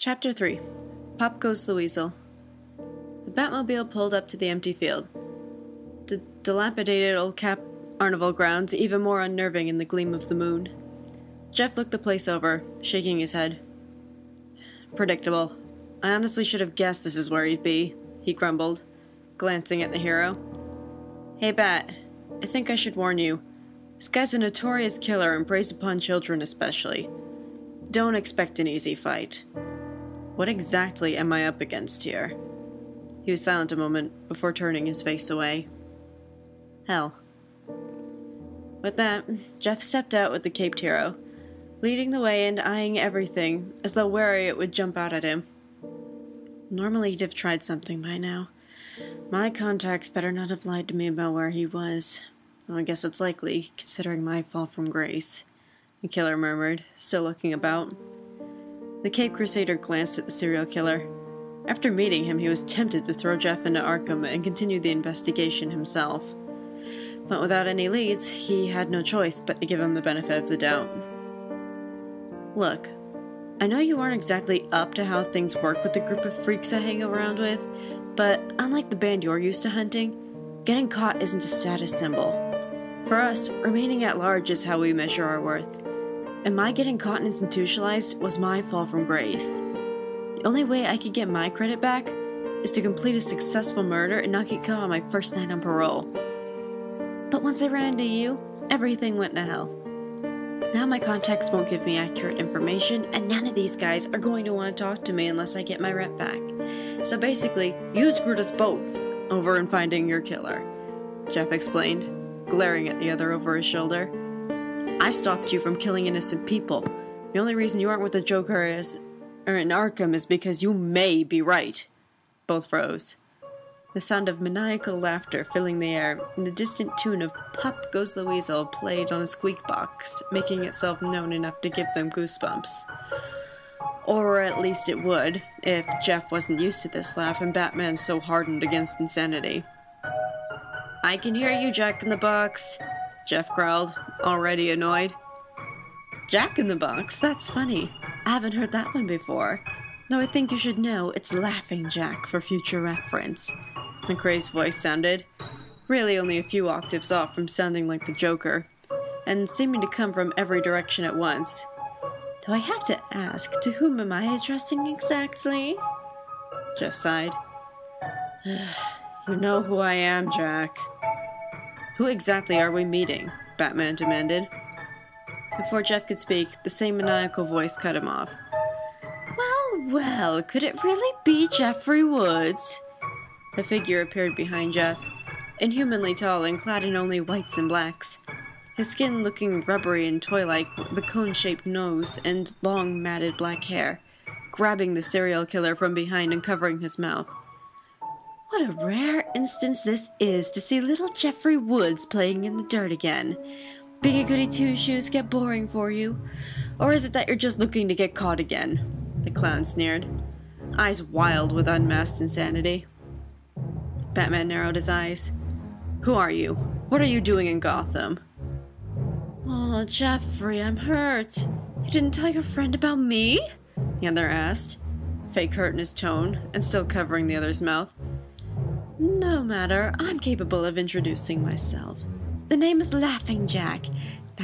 Chapter 3. Pop Goes the Weasel. The Batmobile pulled up to the empty field. The dilapidated old Cap Arnival grounds even more unnerving in the gleam of the moon. Jeff looked the place over, shaking his head. Predictable. I honestly should have guessed this is where he'd be, he grumbled, glancing at the hero. Hey Bat, I think I should warn you. This guy's a notorious killer and preys upon children especially. Don't expect an easy fight. What exactly am I up against here? He was silent a moment before turning his face away. Hell. With that, Jeff stepped out with the caped hero, leading the way and eyeing everything as though wary it would jump out at him. Normally he'd have tried something by now. My contacts better not have lied to me about where he was. Well, I guess it's likely, considering my fall from grace, the killer murmured, still looking about. The Cape Crusader glanced at the serial killer. After meeting him, he was tempted to throw Jeff into Arkham and continue the investigation himself. But without any leads, he had no choice but to give him the benefit of the doubt. Look, I know you aren't exactly up to how things work with the group of freaks I hang around with, but unlike the band you're used to hunting, getting caught isn't a status symbol. For us, remaining at large is how we measure our worth. And my getting caught and institutionalized was my fall from grace. The only way I could get my credit back is to complete a successful murder and not get caught on my first night on parole. But once I ran into you, everything went to hell. Now my contacts won't give me accurate information, and none of these guys are going to want to talk to me unless I get my rep back. So basically, you screwed us both over in finding your killer, Jeff explained, glaring at the other over his shoulder. I stopped you from killing innocent people. The only reason you aren't with the Joker in Arkham is because you may be right. Both froze. The sound of maniacal laughter filling the air, and the distant tune of Pop Goes the Weasel played on a squeak box, making itself known enough to give them goosebumps. Or at least it would, if Jeff wasn't used to this laugh and Batman so hardened against insanity. I can hear you, Jack in the Box, Jeff growled, already annoyed. Jack in the Box? That's funny. I haven't heard that one before. Though I think you should know it's Laughing Jack for future reference. McRae's voice sounded, really only a few octaves off from sounding like the Joker, and seeming to come from every direction at once. Though I have to ask, to whom am I addressing exactly? Jeff sighed. You know who I am, Jack. Who exactly are we meeting? Batman demanded. Before Jeff could speak, the same maniacal voice cut him off. Well, could it really be Jeffrey Woods? A figure appeared behind Jeff, inhumanly tall and clad in only whites and blacks, his skin looking rubbery and toy-like with the cone-shaped nose and long matted black hair, grabbing the serial killer from behind and covering his mouth. What a rare instance this is to see little Jeffrey Woods playing in the dirt again. Biggie goody two-shoes get boring for you? Or is it that you're just looking to get caught again? The clown sneered, eyes wild with unmasked insanity. Batman narrowed his eyes. Who are you? What are you doing in Gotham? Oh, Jeffrey, I'm hurt. You didn't tell your friend about me? The other asked, fake hurt in his tone, and still covering the other's mouth. No matter, I'm capable of introducing myself. The name is Laughing Jack, and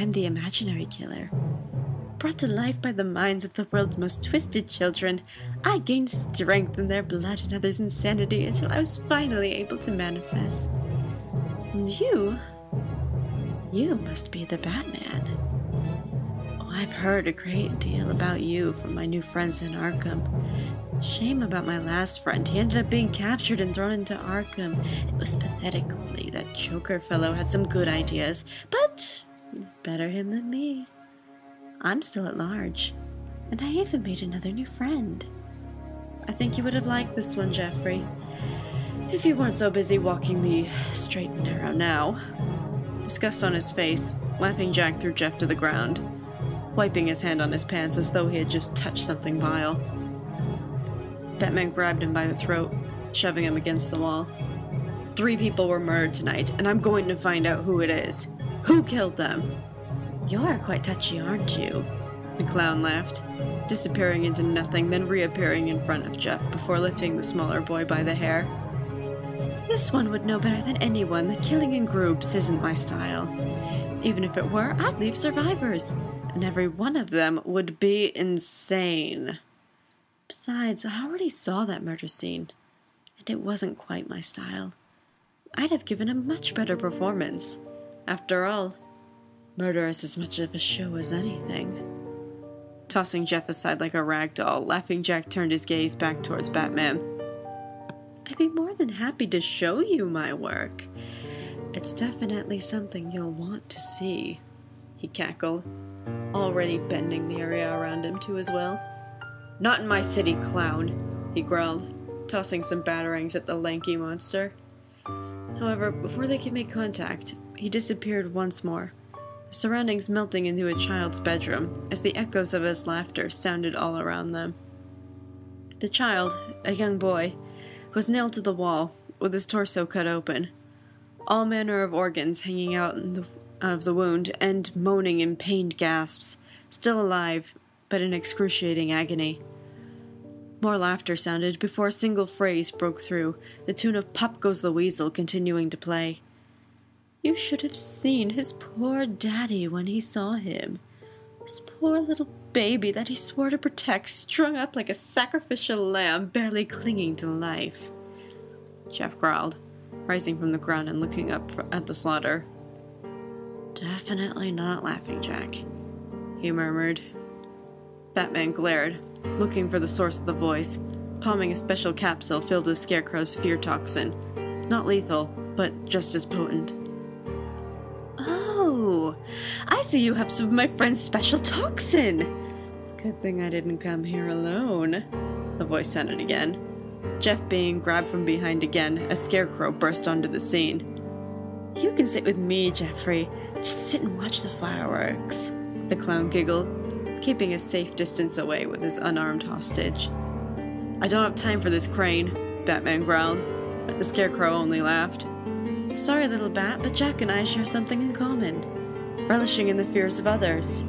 I'm the imaginary killer. Brought to life by the minds of the world's most twisted children, I gained strength in their blood and others' insanity until I was finally able to manifest. And you must be the Batman. Oh, I've heard a great deal about you from my new friends in Arkham. Shame about my last friend. He ended up being captured and thrown into Arkham. It was pathetic, really. That Joker fellow had some good ideas, but better him than me. I'm still at large, and I even made another new friend. I think you would have liked this one, Jeffrey, if you weren't so busy walking the straight and narrow now. Disgust on his face, Laughing Jack threw Jeff to the ground, wiping his hand on his pants as though he had just touched something vile. Batman grabbed him by the throat, shoving him against the wall. 3 people were murdered tonight, and I'm going to find out who it is. Who killed them? You're quite touchy, aren't you? The clown laughed, disappearing into nothing, then reappearing in front of Jeff before lifting the smaller boy by the hair. This one would know better than anyone that killing in groups isn't my style. Even if it were, I'd leave survivors, and every one of them would be insane. Besides, I already saw that murder scene, and it wasn't quite my style. I'd have given a much better performance. After all, murder is as much of a show as anything. Tossing Jeff aside like a rag doll, Laughing Jack turned his gaze back towards Batman. I'd be more than happy to show you my work. It's definitely something you'll want to see, he cackled, already bending the area around him to his will. Not in my city, clown, he growled, tossing some batarangs at the lanky monster. However, before they could make contact, he disappeared once more, the surroundings melting into a child's bedroom as the echoes of his laughter sounded all around them. The child, a young boy, was nailed to the wall, with his torso cut open, all manner of organs hanging out of the wound and moaning in pained gasps, still alive, but in excruciating agony. More laughter sounded before a single phrase broke through, the tune of Pop Goes the Weasel continuing to play. You should have seen his poor daddy when he saw him. This poor little baby that he swore to protect, strung up like a sacrificial lamb, barely clinging to life. Jeff growled, rising from the ground and looking up at the slaughter. Definitely not Laughing Jack, he murmured. Batman glared, looking for the source of the voice, palming a special capsule filled with Scarecrow's fear toxin. Not lethal, but just as potent. Oh, I see you have some of my friend's special toxin. Good thing I didn't come here alone, the voice sounded again. Jeff being grabbed from behind again as Scarecrow burst onto the scene. You can sit with me, Jeffrey. Just sit and watch the fireworks, the clown giggled, keeping a safe distance away with his unarmed hostage. I don't have time for this, Crane, Batman growled, but the Scarecrow only laughed. Sorry, little bat, but Jack and I share something in common. Relishing in the fears of others.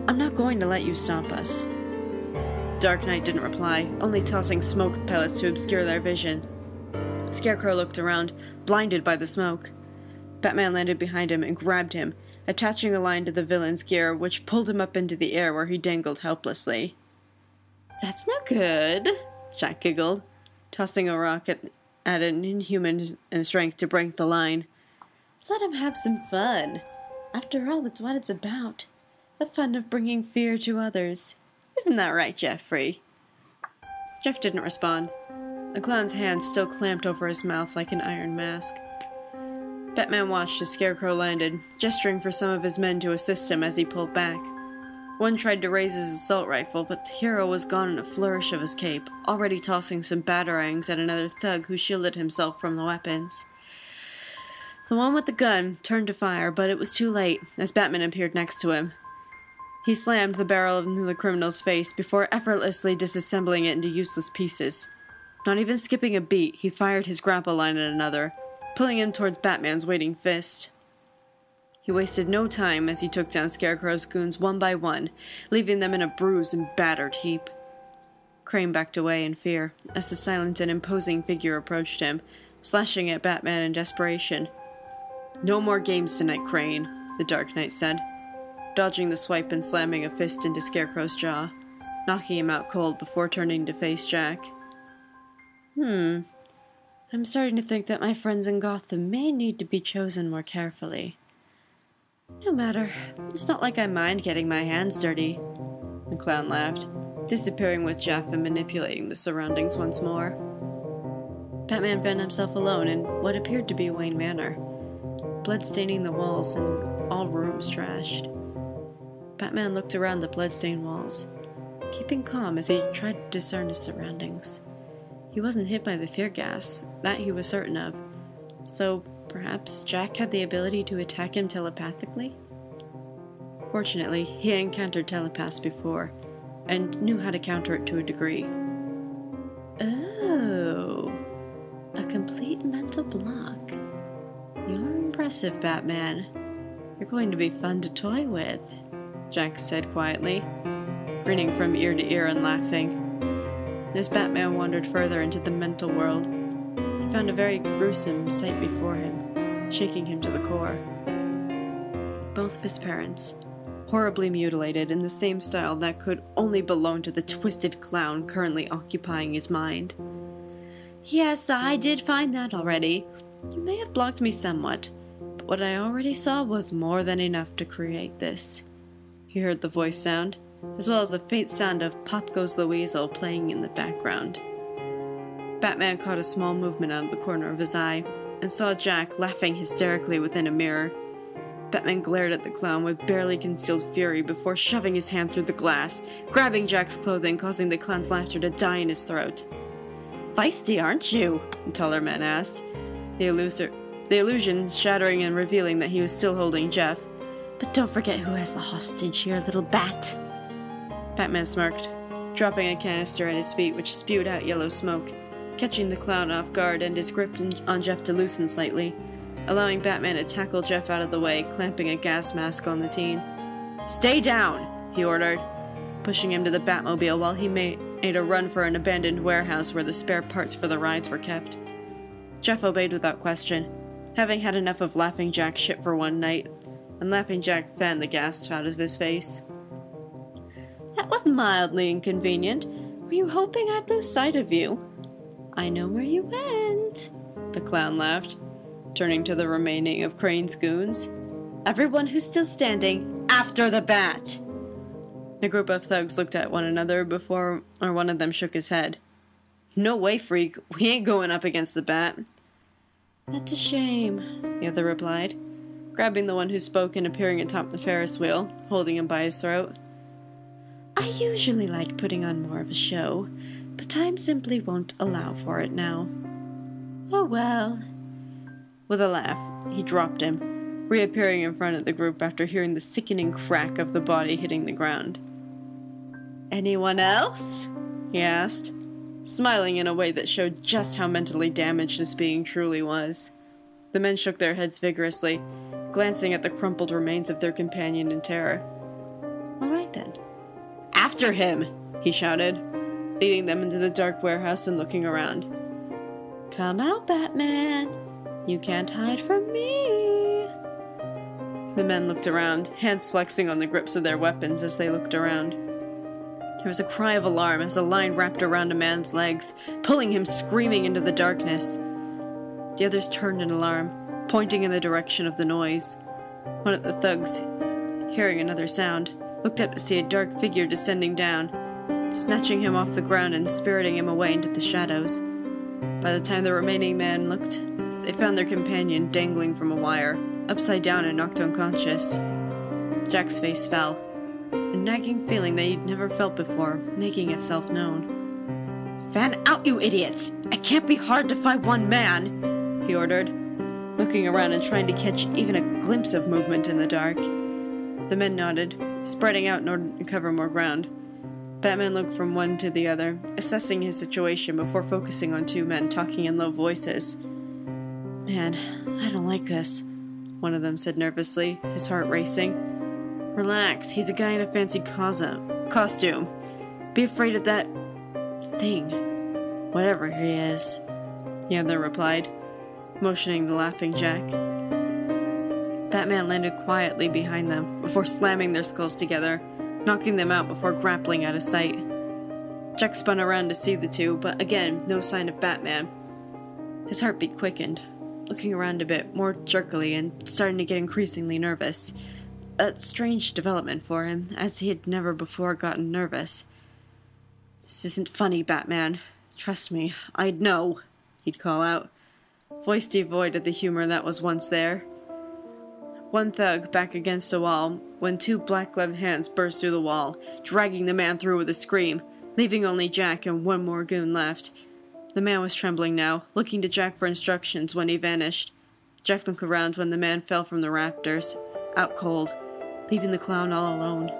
I'm not going to let you stop us. Dark Knight didn't reply, only tossing smoke pellets to obscure their vision. Scarecrow looked around, blinded by the smoke. Batman landed behind him and grabbed him, attaching a line to the villain's gear, which pulled him up into the air where he dangled helplessly. That's no good, Jack giggled, tossing a rock at an inhuman strength to break the line. Let him have some fun. After all, that's what it's about. The fun of bringing fear to others. Isn't that right, Jeffrey? Jeff didn't respond. The clown's hand still clamped over his mouth like an iron mask. Batman watched as Scarecrow landed, gesturing for some of his men to assist him as he pulled back. One tried to raise his assault rifle, but the hero was gone in a flourish of his cape, already tossing some batarangs at another thug who shielded himself from the weapons. The one with the gun turned to fire, but it was too late, as Batman appeared next to him. He slammed the barrel into the criminal's face before effortlessly disassembling it into useless pieces. Not even skipping a beat, he fired his grapple line at another, pulling him towards Batman's waiting fist. He wasted no time as he took down Scarecrow's goons one by one, leaving them in a bruised and battered heap. Crane backed away in fear as the silent and imposing figure approached him, slashing at Batman in desperation. No more games tonight, Crane, the Dark Knight said, dodging the swipe and slamming a fist into Scarecrow's jaw, knocking him out cold before turning to face Jack. I'm starting to think that my friends in Gotham may need to be chosen more carefully. No matter, it's not like I mind getting my hands dirty, the clown laughed, disappearing with Jeff and manipulating the surroundings once more. Batman found himself alone in what appeared to be Wayne Manor, blood staining the walls and all rooms trashed. Batman looked around the blood-stained walls, keeping calm as he tried to discern his surroundings. He wasn't hit by the fear gas, that he was certain of, so perhaps Jack had the ability to attack him telepathically? Fortunately, he had encountered telepaths before, and knew how to counter it to a degree. Oh, a complete mental block. You're impressive, Batman. You're going to be fun to toy with, Jack said quietly. grinning from ear to ear and laughing. As Batman wandered further into the mental world, he found a very gruesome sight before him, shaking him to the core. Both of his parents, horribly mutilated in the same style that could only belong to the twisted clown currently occupying his mind. Yes, I did find that already. You may have blocked me somewhat, but what I already saw was more than enough to create this. He heard the voice sound, as well as a faint sound of Pop Goes the Weasel playing in the background. Batman caught a small movement out of the corner of his eye, and saw Jack laughing hysterically within a mirror. Batman glared at the clown with barely concealed fury before shoving his hand through the glass, grabbing Jack's clothing, causing the clown's laughter to die in his throat. "Feisty, aren't you?" the taller man asked, the illusion shattering and revealing that he was still holding Jeff. "But don't forget who has the hostage here, little bat." Batman smirked, dropping a canister at his feet which spewed out yellow smoke, catching the clown off guard and his grip on Jeff to loosen slightly, allowing Batman to tackle Jeff out of the way, clamping a gas mask on the teen. "Stay down!" he ordered, pushing him to the Batmobile while he made a run for an abandoned warehouse where the spare parts for the rides were kept. Jeff obeyed without question, having had enough of Laughing Jack's shit for one night, and Laughing Jack fanned the gas out of his face. "That was mildly inconvenient. Were you hoping I'd lose sight of you?" "I know where you went," the clown laughed, turning to the remaining of Crane's goons. "Everyone who's still standing, after the bat!" The group of thugs looked at one another before one of them shook his head. "No way, freak. We ain't going up against the bat." "That's a shame," the other replied, grabbing the one who spoke and appearing atop the Ferris wheel, holding him by his throat. "I usually like putting on more of a show, but time simply won't allow for it now." "Oh well." With a laugh, he dropped him, reappearing in front of the group after hearing the sickening crack of the body hitting the ground. "Anyone else?" he asked, smiling in a way that showed just how mentally damaged this being truly was. The men shook their heads vigorously, glancing at the crumpled remains of their companion in terror. "All right then." "After him!" he shouted, leading them into the dark warehouse and looking around. "Come out, Batman. You can't hide from me." The men looked around, hands flexing on the grips of their weapons as they looked around. There was a cry of alarm as a line wrapped around a man's legs, pulling him screaming into the darkness. The others turned in alarm, pointing in the direction of the noise. One of the thugs, hearing another sound, looked up to see a dark figure descending down, snatching him off the ground and spiriting him away into the shadows. By the time the remaining man looked, they found their companion dangling from a wire, upside down and knocked unconscious. Jack's face fell, a nagging feeling that he'd never felt before, making itself known. "Fan out, you idiots! It can't be hard to find one man!" he ordered, looking around and trying to catch even a glimpse of movement in the dark. The men nodded, spreading out in order to cover more ground. Batman looked from one to the other, assessing his situation before focusing on two men talking in low voices. "Man, I don't like this," one of them said nervously, his heart racing. "Relax, he's a guy in a fancy costume. Be afraid of that thing, whatever he is," the other replied, motioning the Laughing Jack. Batman landed quietly behind them before slamming their skulls together, knocking them out before grappling out of sight. Jack spun around to see the two, but again, no sign of Batman. His heartbeat quickened, looking around a bit more jerkily and starting to get increasingly nervous. A strange development for him, as he had never before gotten nervous. "This isn't funny, Batman. Trust me, I'd know," he'd call out, voice devoid of the humor that was once there. One thug back against a wall, when two black-gloved hands burst through the wall, dragging the man through with a scream, leaving only Jack and one more goon left. The man was trembling now, looking to Jack for instructions when he vanished. Jack looked around when the man fell from the rafters, out cold, leaving the clown all alone.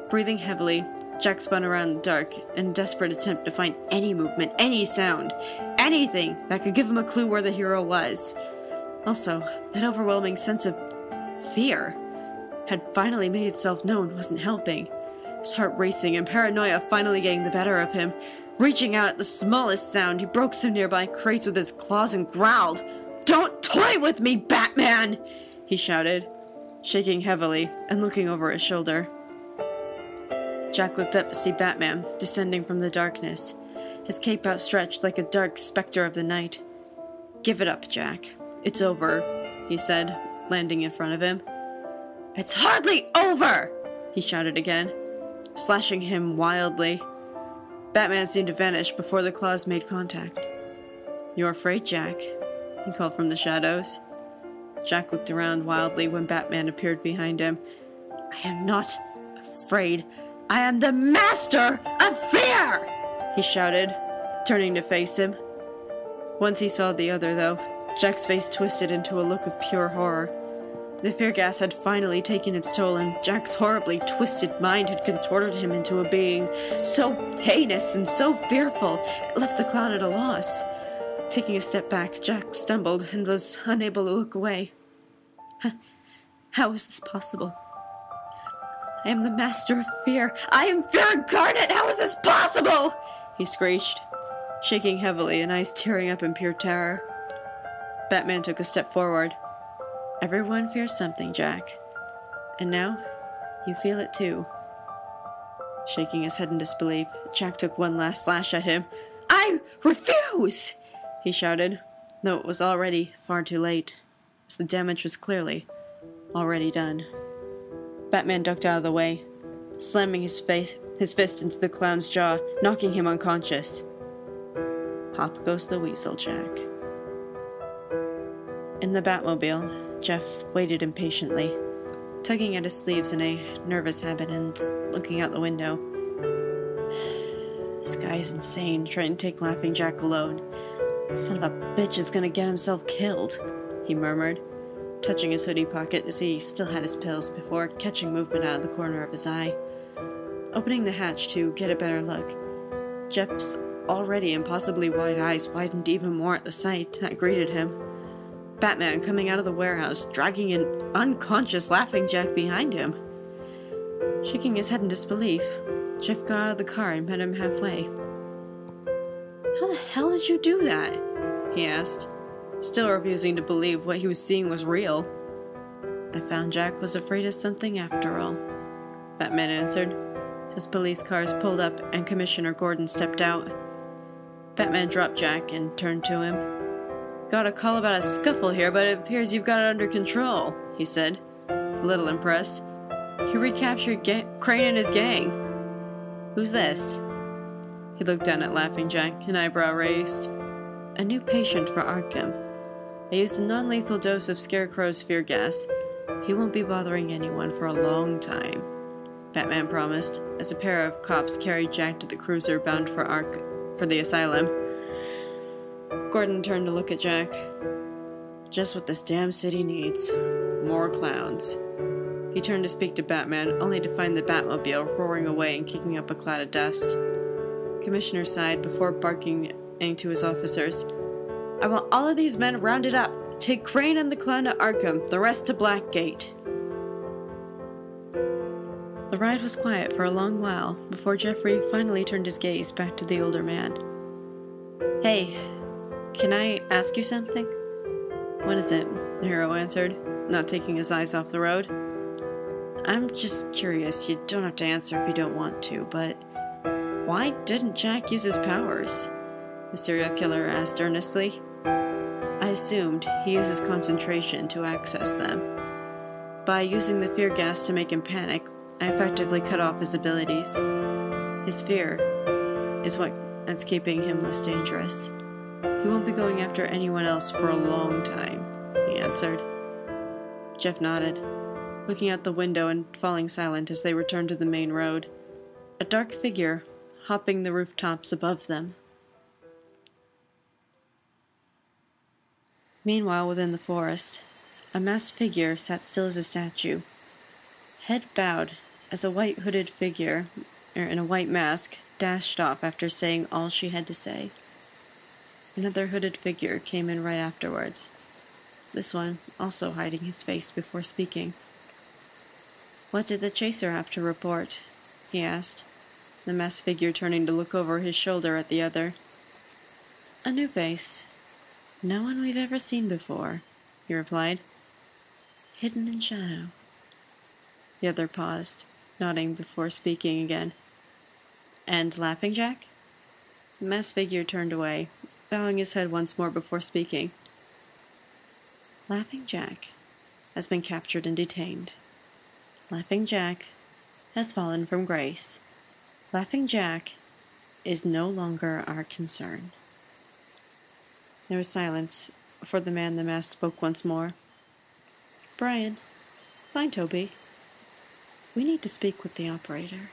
Breathing heavily, Jack spun around in the dark in a desperate attempt to find any movement, any sound, anything that could give him a clue where the hero was. Also, that overwhelming sense of fear had finally made itself known wasn't helping. his heart racing and paranoia finally getting the better of him. Reaching out at the smallest sound, he broke some nearby crates with his claws and growled. "Don't toy with me, Batman!" he shouted, shaking heavily and looking over his shoulder. Jack looked up to see Batman descending from the darkness, his cape outstretched like a dark specter of the night. "Give it up, Jack. It's over," he said, landing in front of him. "It's hardly over!" he shouted again, slashing him wildly. Batman seemed to vanish before the claws made contact. "You're afraid, Jack?" he called from the shadows. Jack looked around wildly when Batman appeared behind him. "I am not afraid. I am the master of fear!" he shouted, turning to face him. Once he saw the other, though, Jack's face twisted into a look of pure horror. The fear gas had finally taken its toll, and Jack's horribly twisted mind had contorted him into a being so heinous and so fearful it left the clown at a loss. Taking a step back, Jack stumbled and was unable to look away. How is this possible? "I am the master of fear. I am fear incarnate. How is this possible?" he screeched, shaking heavily and eyes tearing up in pure terror. Batman took a step forward. "Everyone fears something, Jack. And now, you feel it too." Shaking his head in disbelief, Jack took one last slash at him. "I refuse!" he shouted, though it was already far too late, as the damage was clearly already done. Batman ducked out of the way, slamming his fist into the clown's jaw, knocking him unconscious. Pop goes the Weasel, Jack. In the Batmobile, Jeff waited impatiently, tugging at his sleeves in a nervous habit and looking out the window. "This guy's insane, trying to take Laughing Jack alone. Son of a bitch is gonna get himself killed," he murmured, touching his hoodie pocket as he still had his pills before catching movement out of the corner of his eye. Opening the hatch to get a better look, Jeff's already impossibly wide eyes widened even more at the sight that greeted him. Batman coming out of the warehouse, dragging an unconscious Laughing Jack behind him. Shaking his head in disbelief, Jeff got out of the car and met him halfway. "How the hell did you do that?" he asked, still refusing to believe what he was seeing was real. "I found Jack was afraid of something after all," Batman answered, as police cars pulled up and Commissioner Gordon stepped out. Batman dropped Jack and turned to him. "Got a call about a scuffle here, but it appears you've got it under control," he said, a little impressed. "You recaptured Crane and his gang. Who's this?" He looked down at Laughing Jack, an eyebrow raised. "A new patient for Arkham. I used a non-lethal dose of Scarecrow's fear gas. He won't be bothering anyone for a long time," Batman promised, as a pair of cops carried Jack to the cruiser bound for the asylum. Gordon turned to look at Jack. "Just what this damn city needs. More clowns." He turned to speak to Batman, only to find the Batmobile roaring away and kicking up a cloud of dust. Commissioner sighed before barking to his officers. "I want all of these men rounded up. Take Crane and the clown to Arkham, the rest to Blackgate." The ride was quiet for a long while before Jeffrey finally turned his gaze back to the older man. "Hey, can I ask you something?" "What is it?" the hero answered, not taking his eyes off the road. "I'm just curious. You don't have to answer if you don't want to, but why didn't Jack use his powers?" the serial killer asked earnestly. "I assumed he uses concentration to access them. By using the fear gas to make him panic, I effectively cut off his abilities. His fear is what's keeping him less dangerous. He won't be going after anyone else for a long time," he answered. Jeff nodded, looking out the window and falling silent as they returned to the main road, a dark figure hopping the rooftops above them. Meanwhile, within the forest, a masked figure sat still as a statue, head bowed, as a white hooded figure, in a white mask, dashed off after saying all she had to say. Another hooded figure came in right afterwards, this one also hiding his face before speaking. "What did the chaser have to report?" he asked, the masked figure turning to look over his shoulder at the other. A new face. No one we've ever seen before, he replied. Hidden in shadow. The other paused, nodding before speaking again. And Laughing Jack? The masked figure turned away, bowing his head once more before speaking. Laughing Jack has been captured and detained. Laughing Jack has fallen from grace. Laughing Jack is no longer our concern. There was silence before the man in the mask spoke once more. Brian, find Toby. We need to speak with the operator.